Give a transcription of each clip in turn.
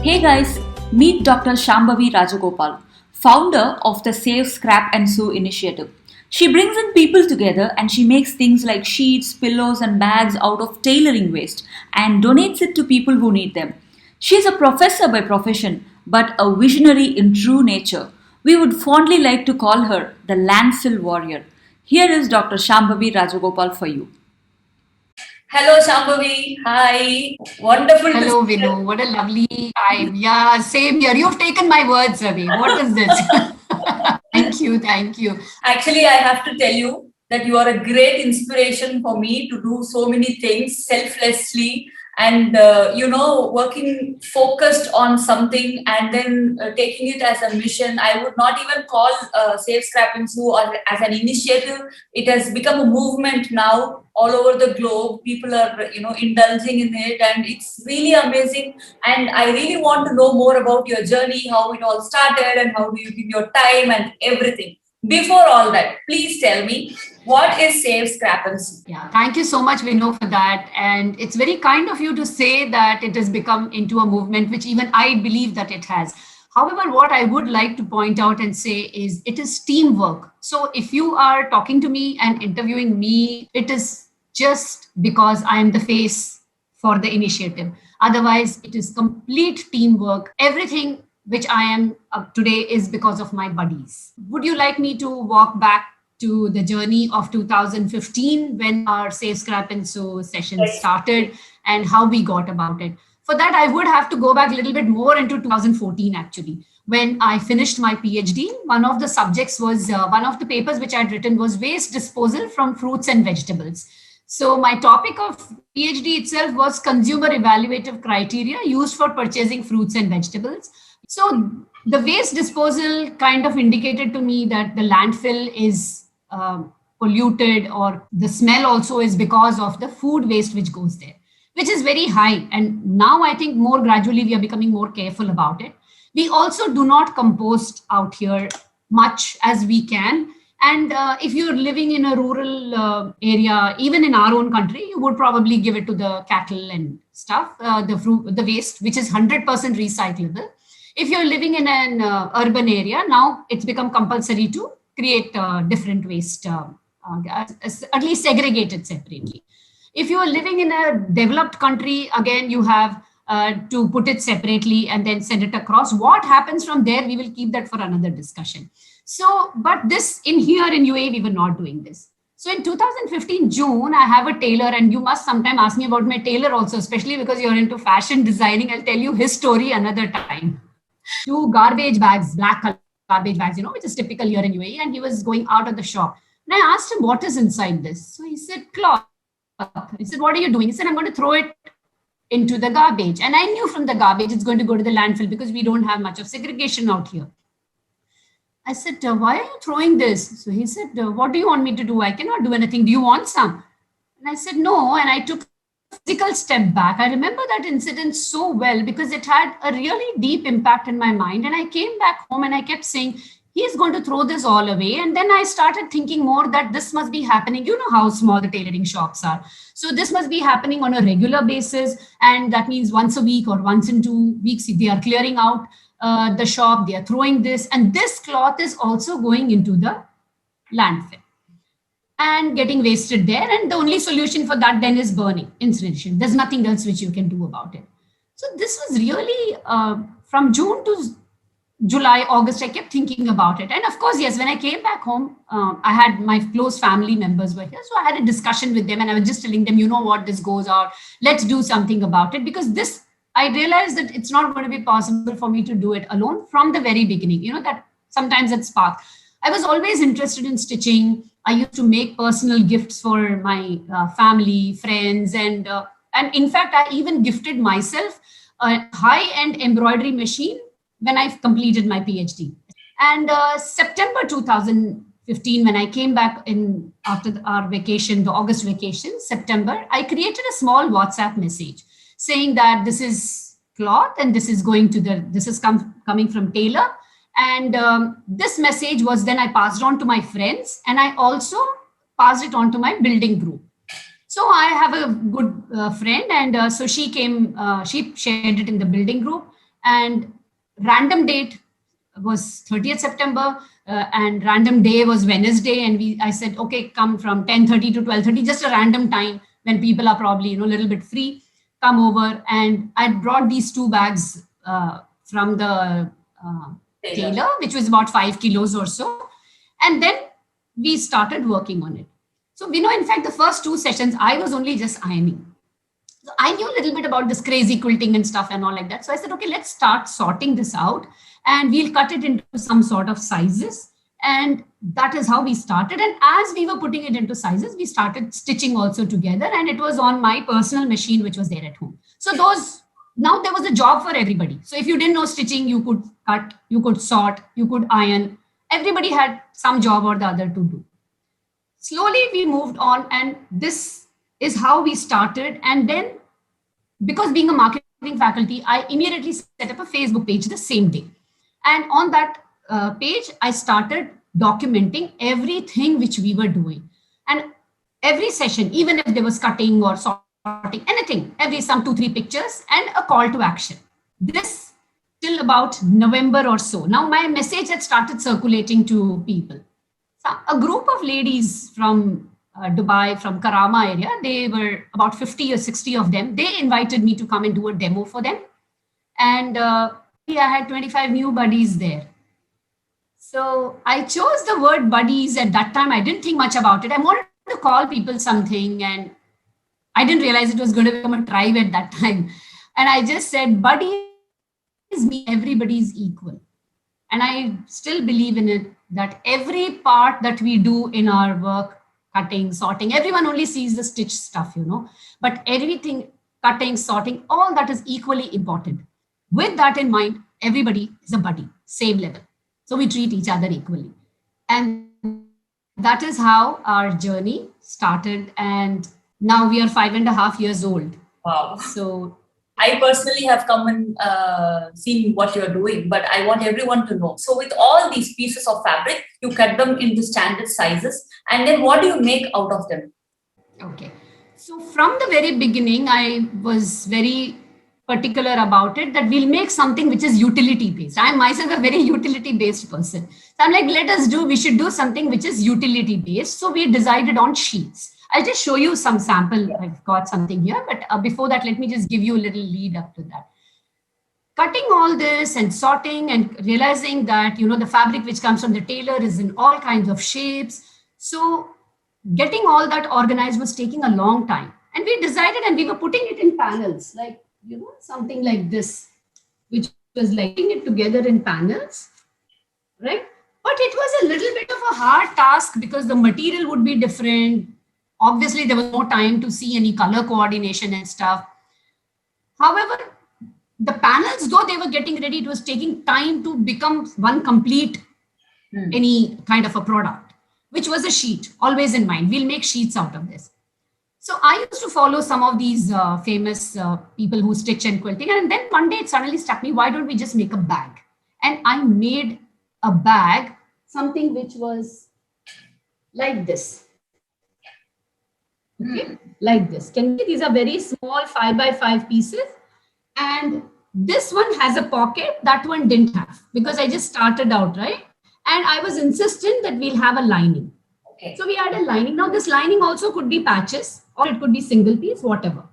Hey guys, meet Dr. Shambavi Rajagopal, founder of the Save Scrap and Sew initiative. She brings in people together and she makes things like sheets, pillows, and bags out of tailoring waste and donates it to people who need them. She is a professor by profession, but a visionary in true nature. We would fondly like to call her the landfill warrior. Here is Dr. Shambavi Rajagopal for you. Hello, Shambhavi. Hi. Wonderful to Hello, see you. Vino. What a lovely time. Yeah, same here. You've taken my words away. What is this? Thank you. Thank you. Actually, I have to tell you that you are a great inspiration for me to do so many things selflessly and, working focused on something and then taking it as a mission. I would not even call Save Scrap and Sew as an initiative. It has become a movement now all over the globe. People are, indulging in it, and it's really amazing. And I really want to know more about your journey, how it all started, and how do you give your time and everything. Before all that, please tell me, what is Save Scrap and Sew? Yeah, thank you so much, Vino, for that. And it's very kind of you to say that it has become into a movement, which even I believe that it has. However, what I would like to point out and say is it is teamwork. So if you are talking to me and interviewing me, it is just because I am the face for the initiative. Otherwise, it is complete teamwork. Everything which I am up today is because of my buddies. Would you like me to walk back to the journey of 2015 when our Save Scrap and Sew session started and how we got about it? For that, I would have to go back a little bit more into 2014 actually. When I finished my PhD, one of the subjects was one of the papers which I'd written was waste disposal from fruits and vegetables. So my topic of PhD itself was consumer evaluative criteria used for purchasing fruits and vegetables. So the waste disposal kind of indicated to me that the landfill is polluted, or the smell also is because of the food waste which goes there, which is very high. And now I think more gradually we are becoming more careful about it. We also do not compost out here much as we can. And if you're living in a rural area, even in our own country, you would probably give it to the cattle and stuff, the waste, which is 100% recyclable. If you're living in an urban area, now it's become compulsory to create different waste, at least segregated separately. If you are living in a developed country, again, you have to put it separately and then send it across. What happens from there, we will keep that for another discussion. So, but this in here in UAE, we were not doing this. So in 2015 June, I have a tailor, and you must sometime ask me about my tailor also, especially because you're into fashion designing. I'll tell you his story another time. Two garbage bags, black garbage bags, which is typical here in UAE. And he was going out of the shop. And I asked him, what is inside this? So he said, cloth. He said, what are you doing? He said, I'm going to throw it into the garbage. And I knew from the garbage, it's going to go to the landfill because we don't have much of segregation out here. I said, why are you throwing this? So he said, what do you want me to do? I cannot do anything. Do you want some? And I said, no. And I took a physical step back. I remember that incident so well because it had a really deep impact in my mind. And I came back home and I kept saying, he's going to throw this all away. And then I started thinking more that this must be happening. You know how small the tailoring shops are. So this must be happening on a regular basis. And that means once a week or once in 2 weeks, they are clearing out the shop, they are throwing this. And this cloth is also going into the landfill and getting wasted there. And the only solution for that then is burning, incineration. There's nothing else which you can do about it. So this was really from June to July, August, I kept thinking about it. And of course, yes, when I came back home, I had my close family members were here. So I had a discussion with them and I was just telling them, you know what, this goes out. Let's do something about it. Because this, I realized that it's not going to be possible for me to do it alone from the very beginning. That sometimes it sparked. I was always interested in stitching. I used to make personal gifts for my family, friends. And in fact, I even gifted myself a high-end embroidery machine when I completed my PhD. And September 2015, when I came back in after our vacation, the August vacation, September, I created a small WhatsApp message saying that this is cloth and this is going to coming from Tailor. And this message was then I passed on to my friends, and I also passed it on to my building group. So I have a good friend, and so she came, she shared it in the building group. And random date was 30th September, and random day was Wednesday. And I said, okay, come from 10:30 to 12:30, just a random time when people are probably, a little bit free, come over. And I brought these 2 bags from the tailor, which was about 5 kilos or so. And then we started working on it. So, in fact, the first 2 sessions, I was only just ironing. So I knew a little bit about this crazy quilting and stuff and all like that. So I said, okay, let's start sorting this out and we'll cut it into some sort of sizes. And that is how we started. And as we were putting it into sizes, we started stitching also together. And it was on my personal machine, which was there at home. So now there was a job for everybody. So if you didn't know stitching, you could cut, you could sort, you could iron. Everybody had some job or the other to do. Slowly we moved on, and this is how we started. And then, because being a marketing faculty, I immediately set up a Facebook page the same day. And on that page, I started documenting everything which we were doing. And every session, even if there was cutting or sorting, anything, some 2-3 pictures and a call to action. This till about November or so. Now my message had started circulating to people. So a group of ladies from Dubai, from Karama area, they were about 50 or 60 of them. They invited me to come and do a demo for them. And I had 25 new buddies there. So I chose the word buddies at that time. I didn't think much about it. I wanted to call people something, and I didn't realize it was going to become a tribe at that time. And I just said, buddies mean everybody's equal. And I still believe in it, that every part that we do in our work, cutting, sorting, everyone only sees the stitch stuff, but everything, cutting, sorting, all that is equally important. With that in mind, everybody is a buddy, same level. So we treat each other equally. And that is how our journey started. And now we are 5.5 years old. Wow. So I personally have come and seen what you're doing, but I want everyone to know. So with all these pieces of fabric, you cut them into standard sizes, and then what do you make out of them? Okay. So from the very beginning, I was very particular about it, that we'll make something which is utility based. I am myself a very utility based person. So I'm like, we should do something which is utility based. So we decided on sheets. I'll just show you some sample. I've got something here, but before that, let me just give you a little lead up to that. Cutting all this and sorting and realizing that, the fabric which comes from the tailor is in all kinds of shapes. So getting all that organized was taking a long time. And we decided, and we were putting it in panels, like, something like this, which was like putting it together in panels, right? But it was a little bit of a hard task because the material would be different. Obviously, there was no time to see any color coordination and stuff. However, the panels, though they were getting ready, it was taking time to become one complete, any kind of a product, which was a sheet, always in mind. We'll make sheets out of this. So I used to follow some of these famous people who stitch and quilting. And then one day it suddenly struck me, why don't we just make a bag? And I made a bag, something which was like this. Okay, like this. Can you see, these are very small 5x5 pieces. And this one has a pocket, that one didn't have, because I just started out, right? And I was insistent that we'll have a lining. Okay. So we had a lining. Now this lining also could be patches, or it could be single piece, whatever.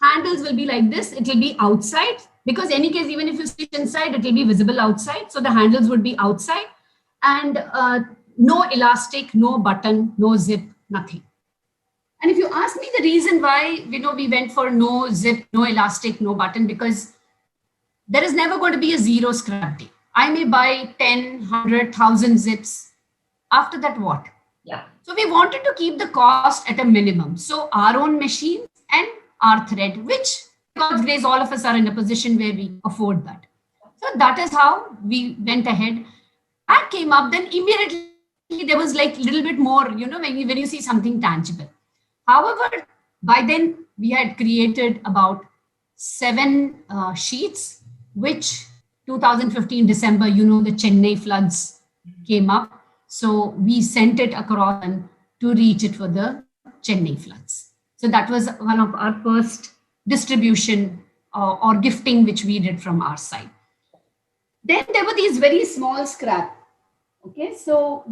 Handles will be like this. It will be outside, because any case, even if you stitch inside, it will be visible outside. So the handles would be outside, and no elastic, no button, no zip, nothing. And if you ask me the reason why, we went for no zip, no elastic, no button, because there is never going to be a zero scrap day. I may buy 10, 100, 1,000 zips. After that, what? Yeah. So we wanted to keep the cost at a minimum. So our own machines and our thread, which, God's grace, all of us are in a position where we afford that. So that is how we went ahead. That came up, then immediately there was like a little bit more, when you see something tangible. However, by then we had created about 7 sheets, which 2015 December, the Chennai floods came up. So we sent it across to reach it for the Chennai floods. So that was one of our first distribution or gifting, which we did from our side. Then there were these very small scrap. Okay, so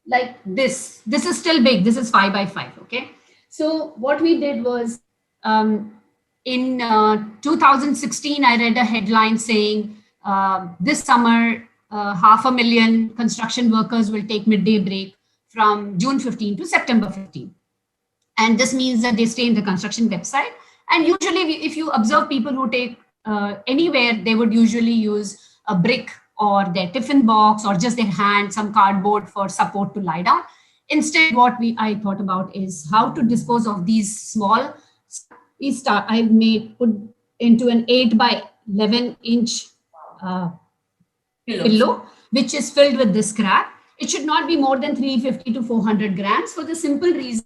like this is still big. This is 5 by 5. Okay, so what we did was in 2016, I read a headline saying this summer 500,000 construction workers will take midday break from June 15 to September 15. And this means that they stay in the construction website. And usually, if you observe people who take anywhere, they would usually use a brick or their tiffin box or just their hand, some cardboard for support to lie down. Instead, what I thought about is how to dispose of these small. I made put into an 8 by 11 inch pillow, which is filled with this scrap. It should not be more than 350 to 400 grams for the simple reason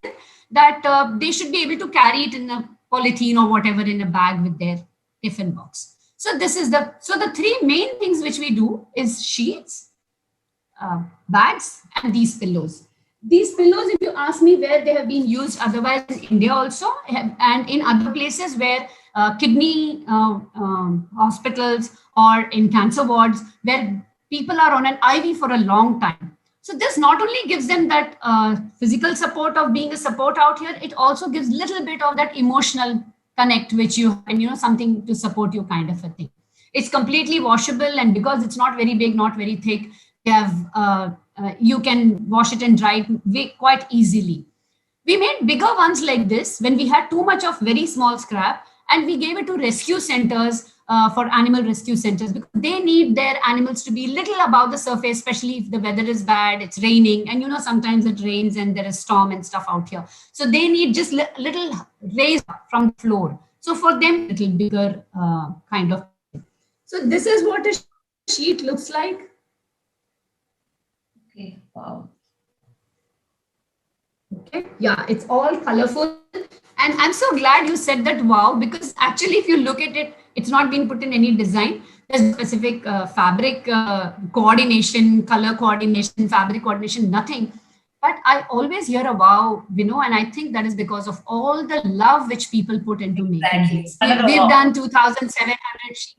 that they should be able to carry it in a polythene or whatever in a bag with their tiffin box. So the three main things which we do is sheets, bags, and these pillows. These pillows, if you ask me where they have been used otherwise in India also, and in other places where kidney hospitals or in cancer wards where people are on an IV for a long time. So this not only gives them that physical support of being a support out here, it also gives little bit of that emotional connect which you, and something to support you kind of a thing. It's completely washable, and because it's not very big, not very thick, they have you can wash it and dry it quite easily. We made bigger ones like this when we had too much of very small scrap, and we gave it to rescue centers for animal rescue centers, because they need their animals to be little above the surface, especially if the weather is bad, it's raining, and sometimes it rains and there is storm and stuff out here. So they need just little raise from the floor. So for them, little bigger kind of. So this is what a sheet looks like. Okay, wow. Okay, yeah, it's all colorful. And I'm so glad you said that, wow, because actually, if you look at it, it's not been put in any design. There's specific fabric coordination, color coordination, fabric coordination, nothing. But I always hear a wow, and I think that is because of all the love which people put into making this. We've done 2,700 sheets.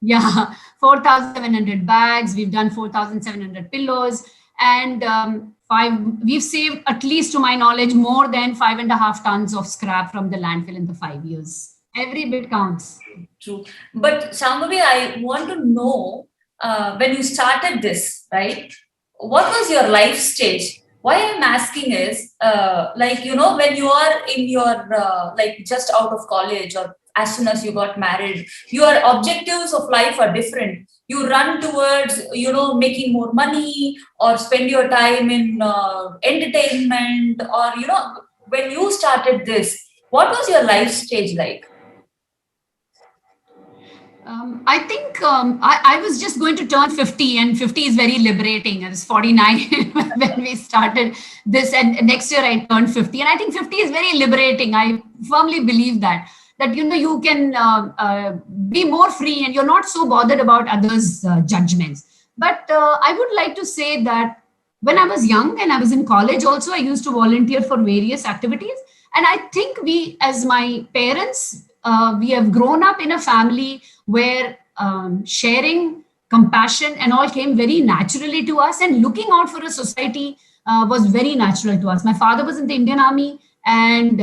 Yeah, 4,700 bags. We've done 4,700 pillows. And we've saved, at least to my knowledge, more than 5.5 tons of scrap from the landfill in the 5 years. Every bit counts. True. But Shambavi, I want to know when you started this, right? What was your life stage? Why I'm asking is, when you are in your, just out of college or as soon as you got married, your objectives of life are different. You run towards, making more money or spend your time in entertainment, or, when you started this, what was your life stage like? I think I was just going to turn 50, and 50 is very liberating. I was 49 when we started this, and next year I turned 50. And I think 50 is very liberating. I firmly believe that you can be more free, and you're not so bothered about others' judgments. But I would like to say that when I was young and I was in college also, I used to volunteer for various activities. And I think we, as my parents, we have grown up in a family where sharing, compassion, and all came very naturally to us, and looking out for a society was very natural to us. My father was in the Indian Army, and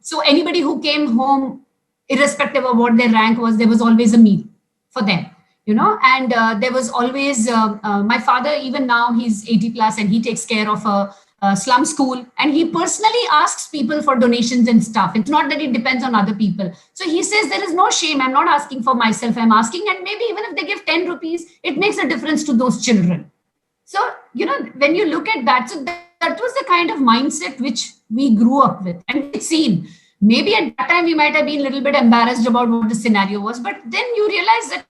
so anybody who came home, irrespective of what their rank was, there was always a meal for them, and there was always, my father, even now he's 80 plus, and he takes care of a slum school, and he personally asks people for donations and stuff. It's not that it depends on other people. So he says there is no shame. I'm not asking for myself. I'm asking, and maybe even if they give 10 rupees, it makes a difference to those children. So, when you look at that, so that was the kind of mindset which we grew up with, and it's seen. Maybe at that time we might have been a little bit embarrassed about what the scenario was, but then you realize that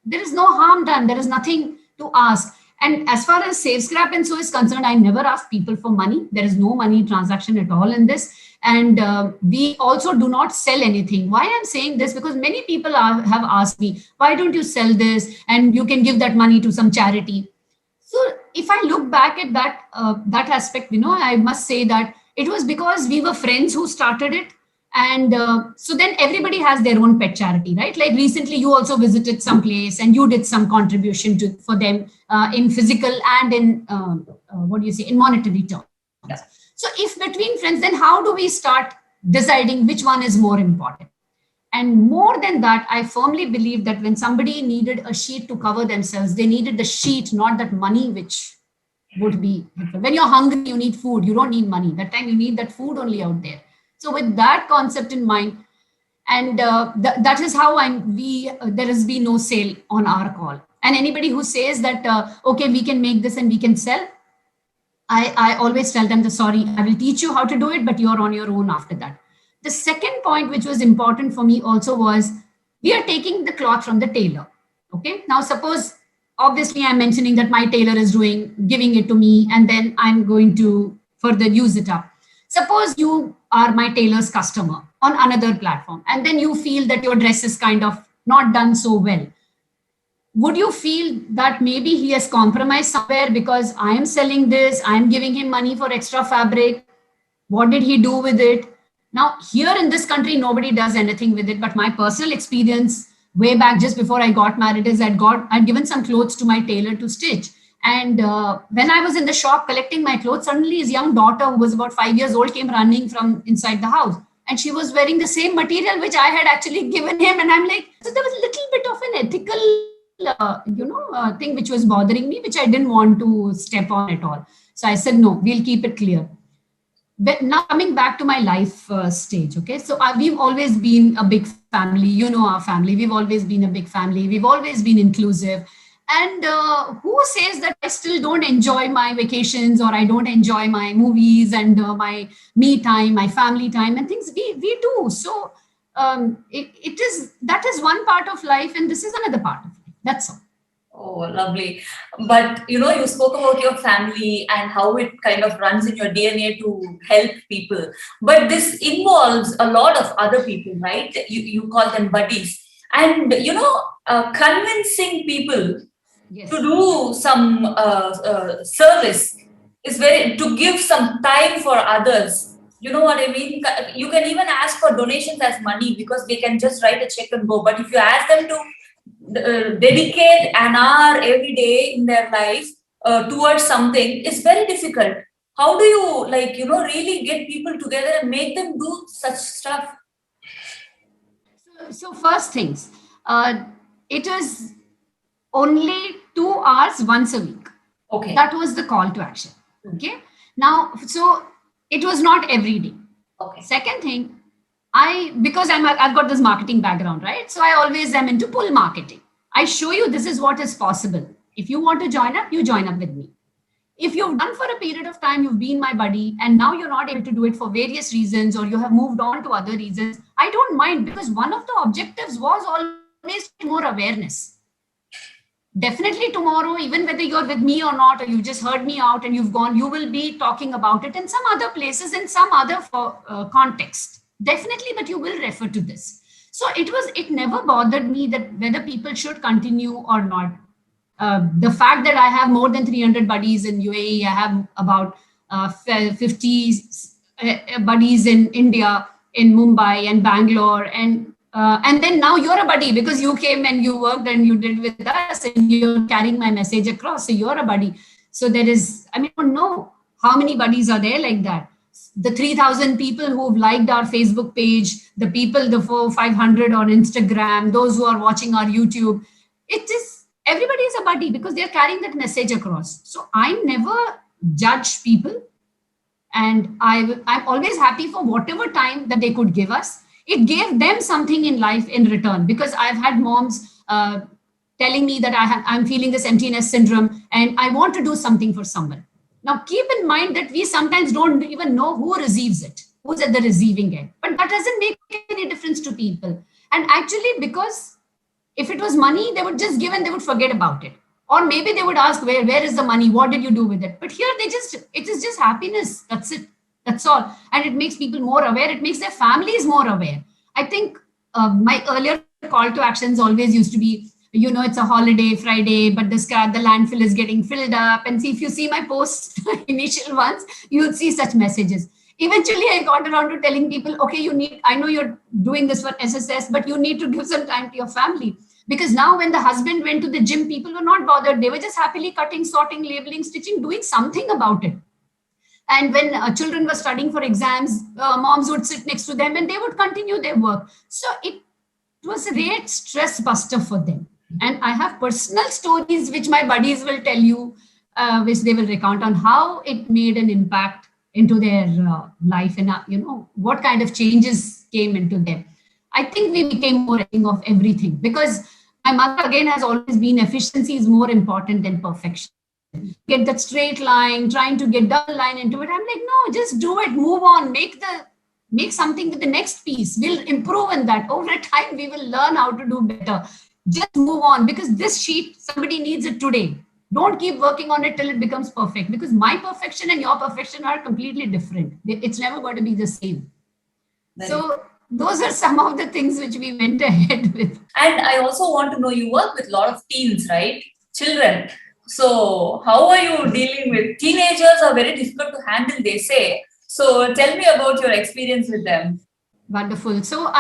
there is no harm done. There is nothing to ask. And as far as Save Scrap and So is concerned, I never ask people for money. There is no money transaction at all in this. And we also do not sell anything. Why I'm saying this? Because many people have asked me, why don't you sell this? And you can give that money to some charity. So if I look back at that aspect, I must say that it was because we were friends who started it. And so then everybody has their own pet charity, right? Like recently you also visited some place and you did some contribution to for them in physical and in what do you say, in monetary terms. Yeah. So if between friends, then how do we start deciding which one is more important? And more than that, I firmly believe that when somebody needed a sheet to cover themselves, they needed the sheet, not that money, which would be helpful. When you're hungry, you need food. You don't need money. That time you need that food only out there. So with that concept in mind, and that is how there has been no sale on our call. And anybody who says that okay, we can make this and we can sell, I always tell them the sorry, I will teach you how to do it, but you're on your own after that. The second point, which was important for me also, was we are taking the cloth from the tailor. Okay. Now, suppose, obviously, I'm mentioning that my tailor is giving it to me, and then I'm going to further use it up. Suppose you are my tailor's customer on another platform, and then you feel that your dress is kind of not done so well. Would you feel that maybe he has compromised somewhere because I am selling this, I'm giving him money for extra fabric? What did he do with it? Now, here in this country, nobody does anything with it. But my personal experience way back just before I got married is I'd given some clothes to my tailor to stitch. And when I was in the shop collecting my clothes, suddenly his young daughter, who was about 5 years old, came running from inside the house. And she was wearing the same material which I had actually given him. And I'm like, so there was a little bit of an ethical thing which was bothering me, which I didn't want to step on at all. So I said, no, we'll keep it clear. But now coming back to my life stage, okay? So we've always been a big family. You know our family. We've always been a big family. We've always been inclusive. And who says that I still don't enjoy my vacations, or I don't enjoy my movies and my me time, my family time and things? We do. So that is one part of life, and this is another part of life. That's all. Oh, lovely. But you spoke about your family and how it kind of runs in your DNA to help people. But this involves a lot of other people, right? You call them buddies. And, convincing people Yes. to do some service is to give some time for others. You know what I mean? You can even ask for donations as money because they can just write a check and go. But if you ask them to dedicate an hour every day in their life towards something, it's very difficult. How do you really get people together and make them do such stuff? So first things, it is only 2 hours once a week. Okay. That was the call to action. Okay. Now, so it was not every day. Okay. Second thing, because I've got this marketing background, right? So I always am into pull marketing. I show you this is what is possible. If you want to join up, you join up with me. If you've done for a period of time, you've been my buddy, and now you're not able to do it for various reasons, or you have moved on to other reasons, I don't mind, because one of the objectives was always more awareness. Definitely tomorrow, even whether you're with me or not, or you just heard me out and you've gone, you will be talking about it in some other places, in some other context. Definitely, but you will refer to this. So it never bothered me that whether people should continue or not. The fact that I have more than 300 buddies in UAE, I have about 50 buddies in India, in Mumbai and Bangalore, and then now you're a buddy because you came and you worked and you did with us and you're carrying my message across. So you're a buddy. So there is, I don't know how many buddies are there like that. The 3,000 people who've liked our Facebook page, the people, the 500 on Instagram, those who are watching our YouTube, everybody is a buddy because they're carrying that message across. So I never judge people, and I'm always happy for whatever time that they could give us. It gave them something in life in return, because I've had moms telling me that I'm feeling this emptiness syndrome and I want to do something for someone. Now, keep in mind that we sometimes don't even know who receives it, who's at the receiving end, but that doesn't make any difference to people. And actually, because if it was money, they would just give and they would forget about it. Or maybe they would ask, where is the money? What did you do with it? But here it is just happiness. That's it. That's all. And it makes people more aware. It makes their families more aware. I think my earlier call to actions always used to be, it's a holiday Friday, but the landfill is getting filled up. And see, if you see my posts, initial ones, you'll see such messages. eventually I got around to telling people, okay, I know you're doing this for SSS, but you need to give some time to your family. Because now when the husband went to the gym, people were not bothered. They were just happily cutting, sorting, labeling, stitching, doing something about it. And when children were studying for exams, moms would sit next to them and they would continue their work. So it was a great stress buster for them. And I have personal stories which my buddies will tell you, which they will recount on how it made an impact into their life, and what kind of changes came into them. I think we became more of everything, because my mother again has always been efficiency is more important than perfection. Get that straight line, trying to get double line into it. I'm like, no, just do it, move on, make something with the next piece. We'll improve in that. Over time, we will learn how to do better. Just move on, because this sheet, somebody needs it today. Don't keep working on it till it becomes perfect, because my perfection and your perfection are completely different. It's never going to be the same. So those are some of the things which we went ahead with. And I also want to know, you work with a lot of teens, right? Children. So how are you dealing with teenagers? Are very difficult to handle, they say. So tell me about your experience with them. Wonderful. So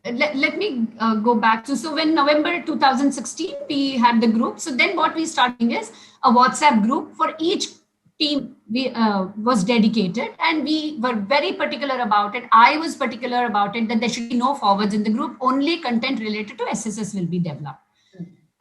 let me go back to, so when November 2016 we had the group. So then what we starting is a WhatsApp group for each team. We was dedicated, and we were very particular about it. I was particular about it that there should be no forwards in the group. Only content related to SSS will be developed.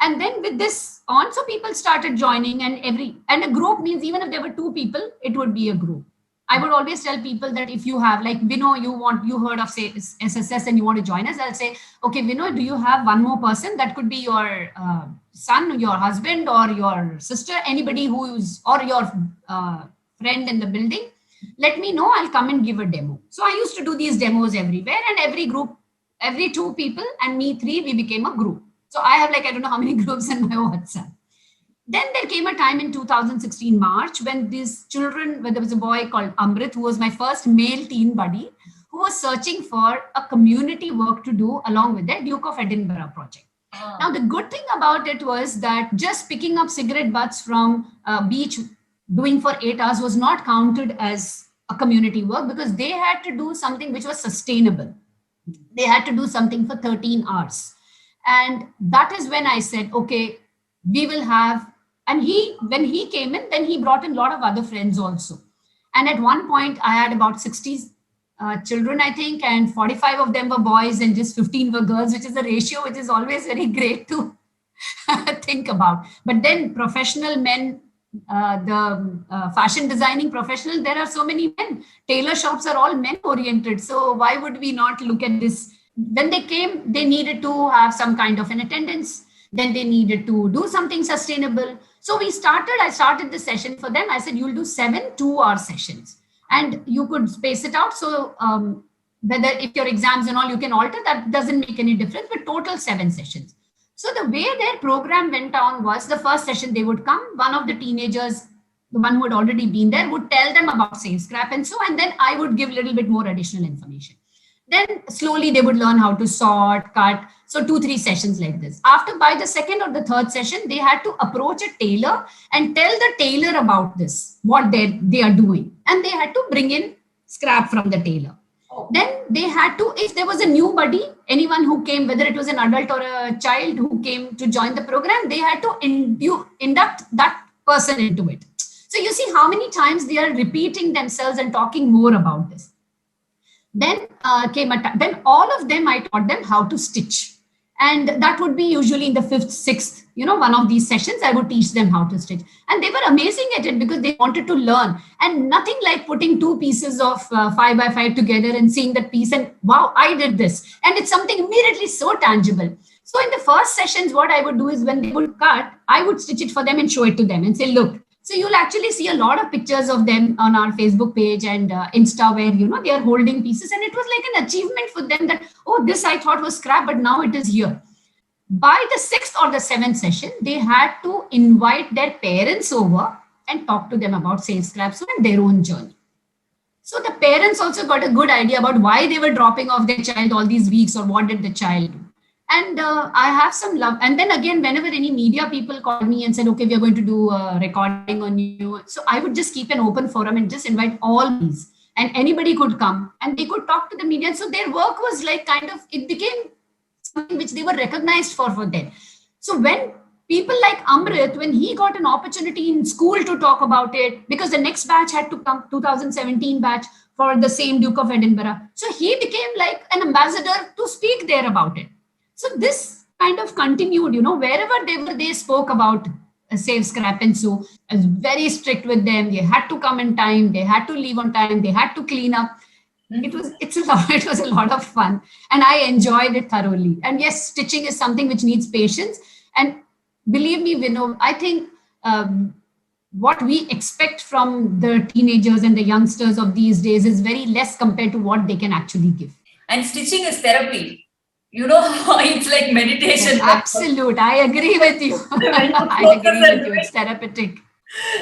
And then with this on, so people started joining, and a group means even if there were 2 people, it would be a group. I would always tell people that if you have, like, Vino, you heard of say SSS and you want to join us, I'll say, okay, Vino, do you have one more person? That could be your son, your husband, or your sister, anybody or your friend in the building. Let me know, I'll come and give a demo. So I used to do these demos everywhere, and every group, every 2 people and me 3, we became a group. So I have I don't know how many groups in my WhatsApp. Then there came a time in 2016 March when these children, when there was a boy called Amrit, who was my first male teen buddy, who was searching for a community work to do along with their Duke of Edinburgh project. Oh. Now, the good thing about it was that just picking up cigarette butts from a beach, doing for 8 hours was not counted as a community work, because they had to do something which was sustainable. They had to do something for 13 hours. And that is when I said, okay, we will have, and when he came in, then he brought in a lot of other friends also. And at one point I had about 60 children, I think, and 45 of them were boys and just 15 were girls, which is a ratio which is always very great to think about. But then professional men, the fashion designing professional, there are so many men. Tailor shops are all men oriented. So why would we not look at this? When they came, they needed to have some kind of an attendance. Then they needed to do something sustainable. So I started the session for them. I said, you'll do 7 2-hour sessions and you could space it out. So whether if your exams and all, you can alter, that doesn't make any difference, but total 7 sessions. So the way their program went on was, the first session they would come, one of the teenagers, the one who had already been there, would tell them about sales scrap and so, and then I would give a little bit more additional information. Then slowly they would learn how to sort, cut. So 2-3 sessions like this. After, by the second or the third session, they had to approach a tailor and tell the tailor about this, what they are doing. And they had to bring in scrap from the tailor. Oh. Then they had to, if there was a new buddy, anyone who came, whether it was an adult or a child who came to join the program, they had to induct that person into it. So you see how many times they are repeating themselves and talking more about this. Then came a time, then all of them, I taught them how to stitch. And that would be usually in the 5th, 6th, one of these sessions, I would teach them how to stitch. And they were amazing at it because they wanted to learn. And nothing like putting 2 pieces of 5x5 together and seeing that piece and wow, I did this. And it's something immediately so tangible. So in the first sessions, what I would do is when they would cut, I would stitch it for them and show it to them and say, look. So you'll actually see a lot of pictures of them on our Facebook page and Insta where, they are holding pieces. And it was like an achievement for them that, oh, this I thought was scrap, but now it is here. By the 6th or the 7th session, they had to invite their parents over and talk to them about sales scraps and their own journey. So the parents also got a good idea about why they were dropping off their child all these weeks or what did the child do. And I have some love. And then again, whenever any media people called me and said, okay, we are going to do a recording on you. So I would just keep an open forum and just invite all these. and anybody could come and they could talk to the media. So their work was like kind of, it became something which they were recognized for them. So when people like Amrit, when he got an opportunity in school to talk about it, because the next batch had to come, 2017 batch for the same Duke of Edinburgh. So he became like an ambassador to speak there about it. So this kind of continued, wherever they were, they spoke about Save Scrap and Sew. I was very strict with them. They had to come in time. They had to leave on time. They had to clean up. It was a lot of fun, and I enjoyed it thoroughly. And yes, stitching is something which needs patience. And believe me, Vino, I think what we expect from the teenagers and the youngsters of these days is very less compared to what they can actually give. And stitching is therapy. It's like meditation. Yes, absolute. I agree with you. I agree with you. It's therapeutic.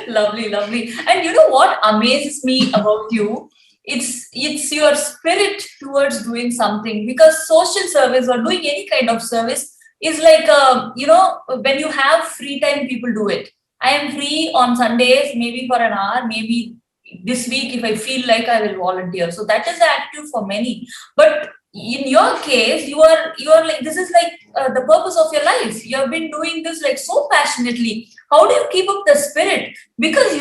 Lovely, lovely. And you know what amazes me about you? It's your spirit towards doing something, because social service or doing any kind of service is like, when you have free time, people do it. I am free on Sundays, maybe for an hour, maybe this week, if I feel like, I will volunteer. So that is the attitude for many. But in your case, you are like, this is like the purpose of your life. You have been doing this like so passionately. How do you keep up the spirit? Because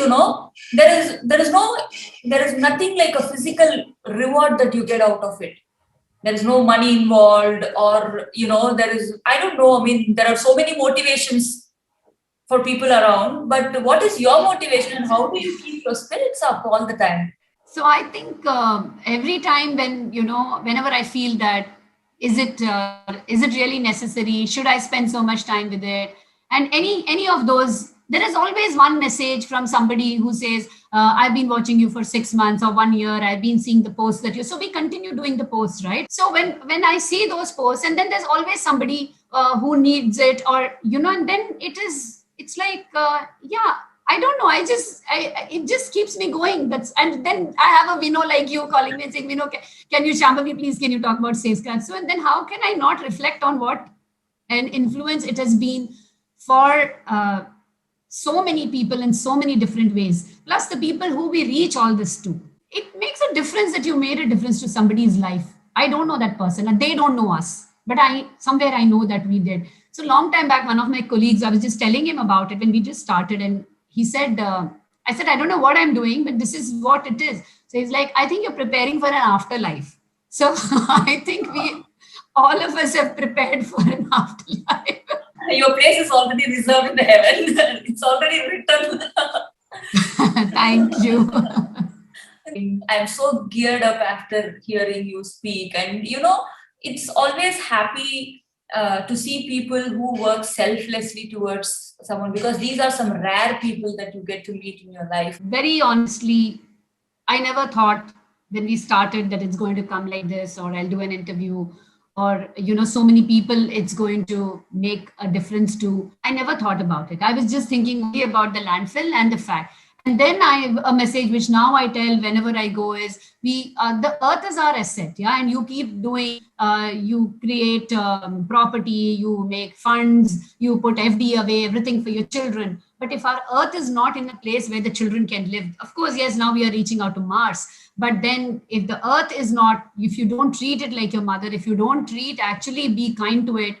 there is nothing like a physical reward that you get out of it. There is no money involved, or there is, I don't know, I mean, there are so many motivations for people around, but what is your motivation, and how do you keep your spirits up all the time? So I think every time whenever I feel that, is it really necessary? Should I spend so much time with it? And any of those, there is always one message from somebody who says, I've been watching you for 6 months or 1 year. I've been seeing the posts that so we continue doing the posts, right? So when I see those posts, and then there's always somebody who needs it, or, and then it's like, I don't know. It just keeps me going. And then I have a Vino like you calling me and saying, Vino, can you, Shambavi, please, can you talk about Save Scrap? So, and then how can I not reflect on what an influence it has been for so many people in so many different ways, plus the people who we reach all this to. It makes a difference that you made a difference to somebody's life. I don't know that person, and they don't know us, but somewhere I know that we did. So long time back, one of my colleagues, I was just telling him about it when we just started, and he said, I said, I don't know what I'm doing, but this is what it is. So he's like, I think you're preparing for an afterlife. So I think all of us have prepared for an afterlife. Your place is already reserved in the heaven. It's already written. Thank you. I'm so geared up after hearing you speak. And, it's always happy to see people who work selflessly towards someone, because these are some rare people that you get to meet in your life. Very honestly, I never thought when we started that it's going to come like this, or I'll do an interview, or so many people it's going to make a difference to. I never thought about it. I was just thinking only about the landfill and the fact. And then I have a message which now I tell whenever I go is, the earth is our asset, and you keep doing, you create property, you make funds, you put FD away, everything for your children. But if our earth is not in a place where the children can live, of course, yes, now we are reaching out to Mars. But then if the earth is not, if you don't treat it like your mother, if you don't actually be kind to it,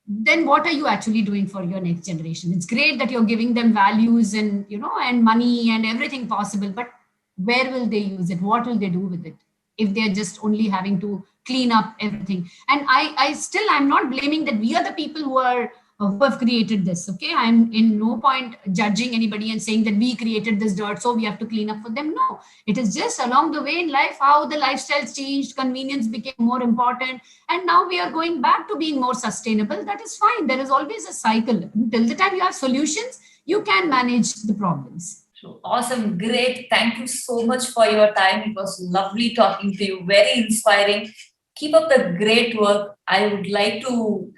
then what are you actually doing for your next generation? It's great that you're giving them values and, and money and everything possible, but where will they use it? What will they do with it if they're just only having to clean up everything? And I'm not blaming that we are the people who have created this. Okay. I'm in no point judging anybody and saying that we created this dirt, so we have to clean up for them. No, it is just along the way in life, how the lifestyles changed, convenience became more important. And now we are going back to being more sustainable. That is fine. There is always a cycle. Till the time you have solutions, you can manage the problems. Awesome. Great. Thank you so much for your time. It was lovely talking to you. Very inspiring. Keep up the great work. I would like to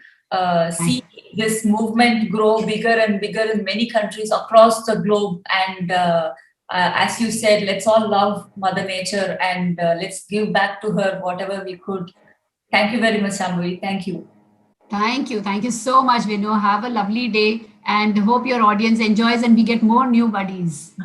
see this movement grow bigger and bigger in many countries across the globe. And as you said, let's all love Mother Nature, and let's give back to her whatever we could. Thank you very much, Shambavi. Thank you. Thank you. Thank you so much, Vino. Have a lovely day, and hope your audience enjoys and we get more new buddies.